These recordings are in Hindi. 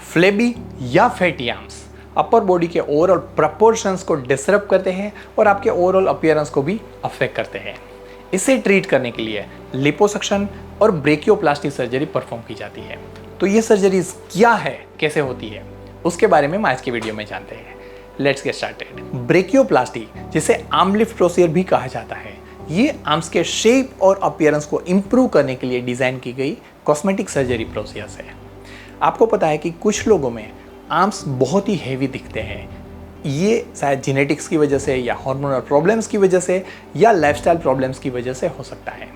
फ्लेबी या फैटी आर्म्स अपर बॉडी के ओवरऑल प्रपोर्शंस को डिस्टर्ब करते हैं और आपके ओवरऑल अपीयरेंस को भी अफेक्ट करते हैं। इसे ट्रीट करने के लिए लिपोसक्शन और ब्रेकियोप्लास्टी सर्जरी परफॉर्म की जाती है। तो ये सर्जरीज क्या है, कैसे होती है, उसके बारे में हम आज की वीडियो में जानते हैं। Let's get started. ब्रेकियोप्लास्टी, जिसे आर्म लिफ्ट प्रोसीजर भी कहा जाता है, ये आर्म्स के शेप और अपीयरेंस को इम्प्रूव करने के लिए डिज़ाइन की गई कॉस्मेटिक सर्जरी प्रोसीजर्स है। आपको पता है कि कुछ लोगों में आर्म्स बहुत ही हैवी दिखते हैं। ये शायद जेनेटिक्स की वजह से या हार्मोनल प्रॉब्लम्स की वजह से या लाइफस्टाइल प्रॉब्लम्स की वजह से हो सकता है।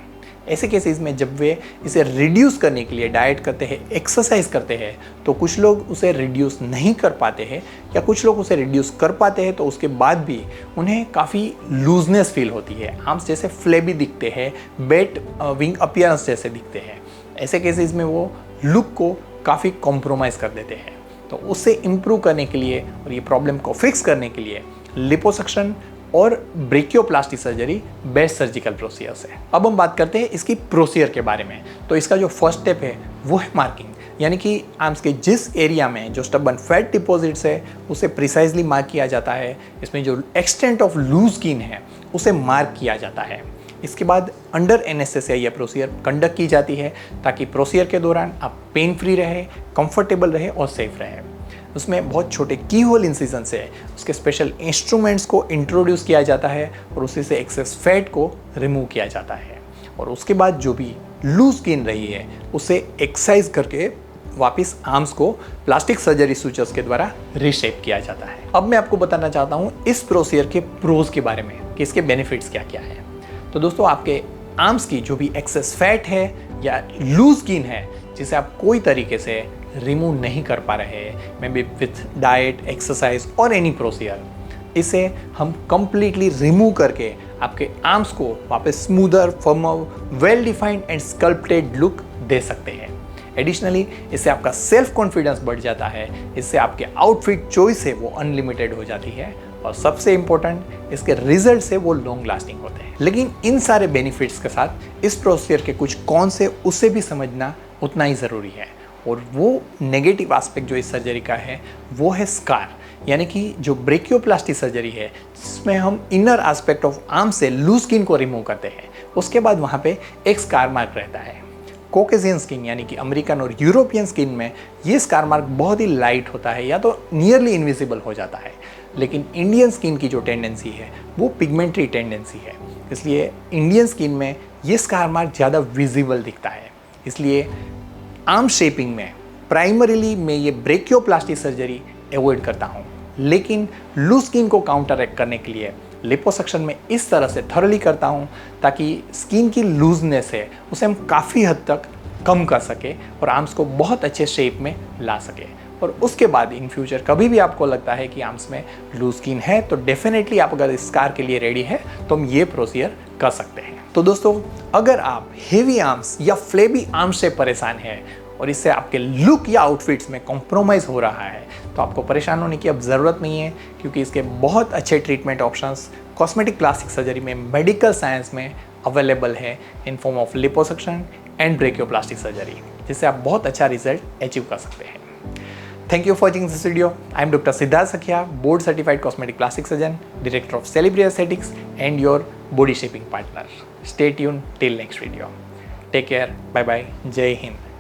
ऐसे केसेस में जब वे इसे रिड्यूस करने के लिए डाइट करते हैं, एक्सरसाइज करते हैं, तो कुछ लोग उसे रिड्यूस नहीं कर पाते हैं या कुछ लोग उसे रिड्यूस कर पाते हैं तो उसके बाद भी उन्हें काफ़ी लूजनेस फील होती है। आर्म्स जैसे फ्लेबी दिखते हैं, बेट विंग अपीयरेंस जैसे दिखते हैं। ऐसे केसेस में वो लुक को काफ़ी कॉम्प्रोमाइज़ कर देते हैं। तो उससे इम्प्रूव करने के लिए और ये प्रॉब्लम को फिक्स करने के लिए लिपोसक्शन और ब्रेकियोप्लास्टी सर्जरी बेस्ट सर्जिकल प्रोसीजर्स है। अब हम बात करते हैं इसकी प्रोसीजर के बारे में। तो इसका जो फर्स्ट स्टेप है वो है मार्किंग, यानी कि आर्म्स के जिस एरिया में जो स्टबर्न फैट डिपॉजिट्स है उसे प्रिसाइजली मार्क किया जाता है। इसमें जो एक्सटेंट ऑफ लूज स्किन है उसे मार्क किया जाता है। इसके बाद अंडर एनेस्थेसिया यह प्रोसीजर कंडक्ट की जाती है ताकि प्रोसीजर के दौरान आप पेन फ्री रहे, कंफर्टेबल रहे और सेफ रहे। उसमें बहुत छोटे की होल इंसिजन से उसके स्पेशल इंस्ट्रूमेंट्स को इंट्रोड्यूस किया जाता है और उसी से एक्सेस फैट को रिमूव किया जाता है। और उसके बाद जो भी लूज स्किन रही है उसे एक्सरसाइज करके वापस आर्म्स को प्लास्टिक सर्जरी सूचर्स के द्वारा रीशेप किया जाता है। अब मैं आपको बताना चाहता हूँ इस प्रोसीजर के प्रोज के बारे में कि इसके बेनिफिट्स क्या क्या है। तो दोस्तों, आपके आर्म्स की जो भी एक्सेस फैट है या लूज स्किन है जिसे आप कोई तरीके से रिमूव नहीं कर पा रहे हैं, maybe with diet, exercise और एनी प्रोसीजर, इसे हम कंप्लीटली रिमूव करके आपके आर्म्स को वापस smoother, firmer, well defined and sculpted look दे सकते हैं। एडिशनली इससे आपका सेल्फ कॉन्फिडेंस बढ़ जाता है। इससे आपके आउटफिट चॉइस है वो अनलिमिटेड हो जाती है और सबसे इंपॉर्टेंट इसके रिजल्ट से वो लॉन्ग लास्टिंग होते हैं। लेकिन इन सारे बेनिफिट्स के साथ इस प्रोसीजर के कुछ कौन से उसे भी समझना उतना ही ज़रूरी है। और वो नेगेटिव एस्पेक्ट जो इस सर्जरी का है वो है स्कार, यानी कि जो ब्रेकियोप्लास्टी सर्जरी है जिसमें हम इनर एस्पेक्ट ऑफ आर्म से लूज स्किन को रिमूव करते हैं, उसके बाद वहाँ पे एक स्कार मार्क रहता है। कॉकेशियन स्किन यानी कि अमेरिकन और यूरोपियन स्किन में ये स्कार मार्क बहुत ही लाइट होता है या तो नियरली इनविजिबल हो जाता है। लेकिन इंडियन स्किन की जो टेंडेंसी है वो पिगमेंट्री टेंडेंसी है, इसलिए इंडियन स्किन में ये स्कार मार्क ज़्यादा विजिबल दिखता है। इसलिए आर्म शेपिंग में प्राइमरीली मैं ये ब्रेकियोप्लास्टी सर्जरी अवॉइड करता हूँ, लेकिन लूज स्किन को काउंटरएक्ट करने के लिए लिपोसक्शन में इस तरह से थॉरली करता हूँ ताकि स्किन की लूजनेस है उसे हम काफ़ी हद तक कम कर सके और आर्म्स को बहुत अच्छे शेप में ला सके। और उसके बाद इन फ्यूचर कभी भी आपको लगता है कि आर्म्स में लूज स्किन है तो डेफिनेटली आप अगर इस स्कार के लिए रेडी है तो हम ये प्रोसीजर कर सकते हैं। तो दोस्तों, अगर आप हेवी आर्म्स या फ्लेबी आर्म्स से परेशान हैं और इससे आपके लुक या आउटफिट्स में कॉम्प्रोमाइज़ हो रहा है तो आपको परेशान होने की अब ज़रूरत नहीं है, क्योंकि इसके बहुत अच्छे treatment options cosmetic plastic surgery में मेडिकल साइंस में अवेलेबल है in form of liposuction and brachioplasty surgery, जिससे आप बहुत अच्छा रिजल्ट अचीव कर सकते हैं। Thank you for watching this video. I am Dr. Siddharth Sakhya, board certified cosmetic plastic surgeon, director of Celebrity Aesthetics and your body shaping partner. Stay tuned till next video. Take care. Bye bye. Jai Hind.